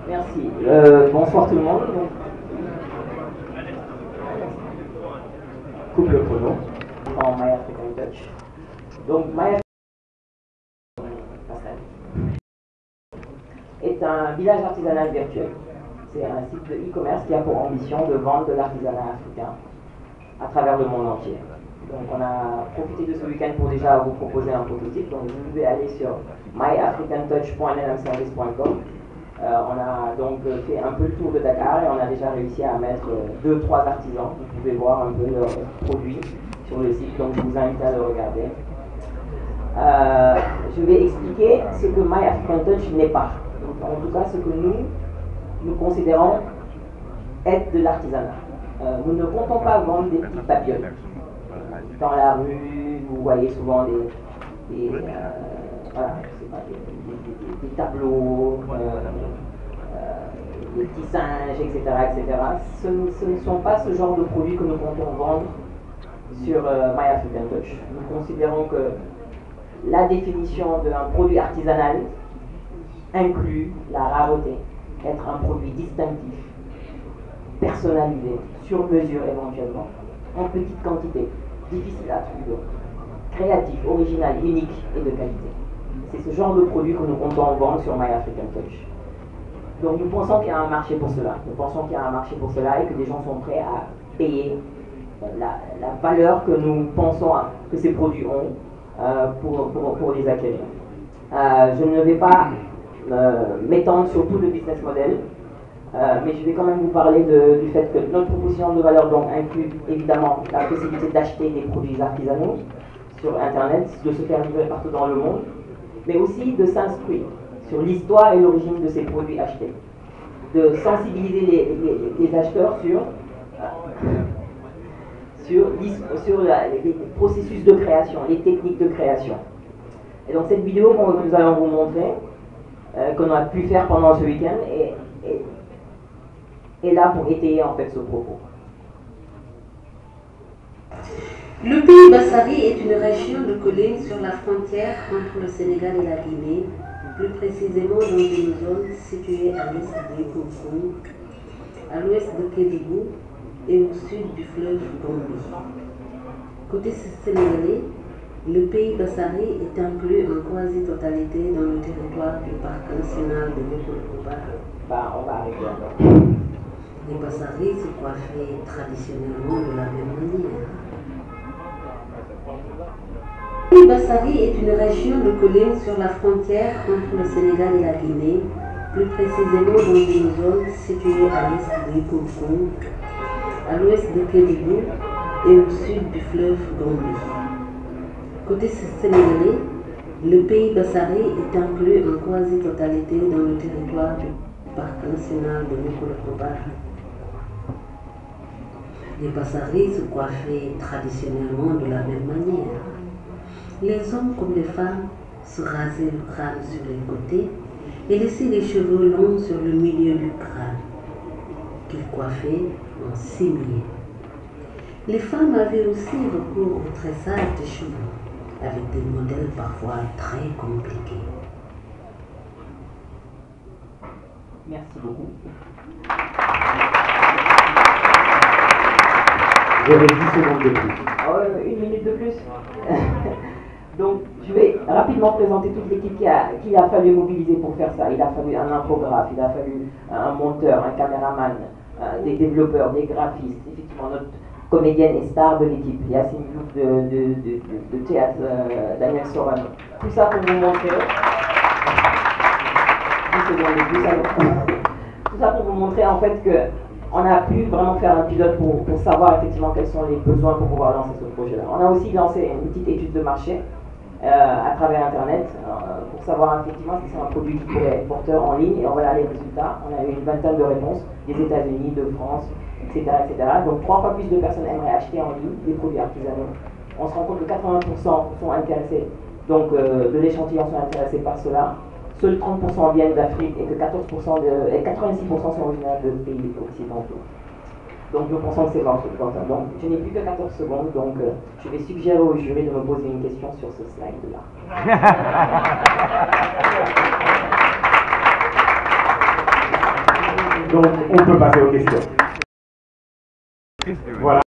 Merci. Bonsoir tout le monde. Coupe le chrono en My African Touch. Donc, My African est un village artisanal virtuel. C'est un site de e-commerce qui a pour ambition de vendre de l'artisanat africain à travers le monde entier. Donc on a profité de ce week-end pour déjà vous proposer un prototype. Donc vous pouvez aller sur myafricantouch.nmservice.com. On a donc fait un peu le tour de Dakar et on a déjà réussi à mettre 2-3 artisans. Vous pouvez voir un peu leurs produits sur le site, donc je vous invite à le regarder. Je vais expliquer ce que My African Touch n'est pas. Donc, en tout cas, ce que nous considérons être de l'artisanat. Nous ne comptons pas vendre des petites babioles. Dans la rue, vous voyez souvent des tableaux, des petits singes, etc. Ce ne sont pas ce genre de produits que nous comptons vendre sur My African Touch. Nous considérons que la définition d'un produit artisanal inclut la rareté, être un produit distinctif, personnalisé, sur mesure éventuellement, en petite quantité, difficile à trouver, créatif, original, unique et de qualité. C'est ce genre de produit que nous comptons vendre sur My African Touch. Donc nous pensons qu'il y a un marché pour cela. Nous pensons qu'il y a un marché pour cela et que les gens sont prêts à payer la valeur que nous pensons que ces produits ont pour les acquérir. Je ne vais pas m'étendre sur tout le business model, mais je vais quand même vous parler du fait que notre proposition de valeur donc inclut évidemment la possibilité d'acheter des produits artisanaux sur Internet, de se faire livrer partout dans le monde, mais aussi de s'inscrire sur l'histoire et l'origine de ces produits achetés, de sensibiliser les acheteurs sur les processus de création, les techniques de création. Et donc cette vidéo que nous allons vous montrer, qu'on a pu faire pendant ce week-end, est là pour étayer en fait ce propos. Le pays Bassari est une région de collines sur la frontière entre le Sénégal et la Guinée, plus précisément dans une zone située à l'est du Goukoum, à l'ouest de Kédougou et au sud du fleuve Gambie. Côté sénégalais, le pays Bassari est inclus en quasi-totalité dans le territoire du parc national de Mékolo-Koba. On va arrêter là. Les Bassaris se coiffaient traditionnellement de la même manière. Le pays Bassari est une région de collines sur la frontière entre le Sénégal et la Guinée, plus précisément dans une zone située à l'est du Goukoum, à l'ouest de Kédougou et au sud du fleuve Gambie. Côté sénégalais, le pays Bassari est inclus en quasi-totalité dans le territoire du parc national de Mékolo-Koba. Les Bassaris se coiffaient traditionnellement de la même manière. Les hommes comme les femmes se rasaient le crâne sur les côtés et laissaient les cheveux longs sur le milieu du crâne, qu'ils coiffaient en cimier. Les femmes avaient aussi recours au tressage des cheveux, avec des modèles parfois très compliqués. Merci beaucoup. Vous avez 10 secondes de plus. Une minute de plus. Donc, je vais rapidement présenter toute l'équipe qu'il a fallu mobiliser pour faire ça. Il a fallu un infographe, il a fallu un monteur, un caméraman, des développeurs, des graphistes, effectivement notre comédienne et star de l'équipe, Yacine Diouf de théâtre, Daniel Sorano. Tout ça pour vous montrer. 10 secondes de plus, alors. Tout ça pour vous montrer en fait que on a pu vraiment faire un pilote pour savoir effectivement quels sont les besoins pour pouvoir lancer ce projet-là. On a aussi lancé une petite étude de marché à travers Internet pour savoir effectivement si c'est un produit qui pourrait être porteur en ligne, et on voilà les résultats. On a eu une vingtaine de réponses des États-Unis, de France, etc., etc. Donc 3 fois plus de personnes aimeraient acheter en ligne des produits artisanaux. On se rend compte que 80% sont intéressés, donc de l'échantillon sont intéressés par cela. Seuls 30% viennent d'Afrique et que 86% sont originaires de pays occidentaux. Donc nous pensons que c'est important. Donc je n'ai plus que 14 secondes, donc je vais suggérer au jury de me poser une question sur ce slide-là. Donc, on peut passer aux questions. Voilà.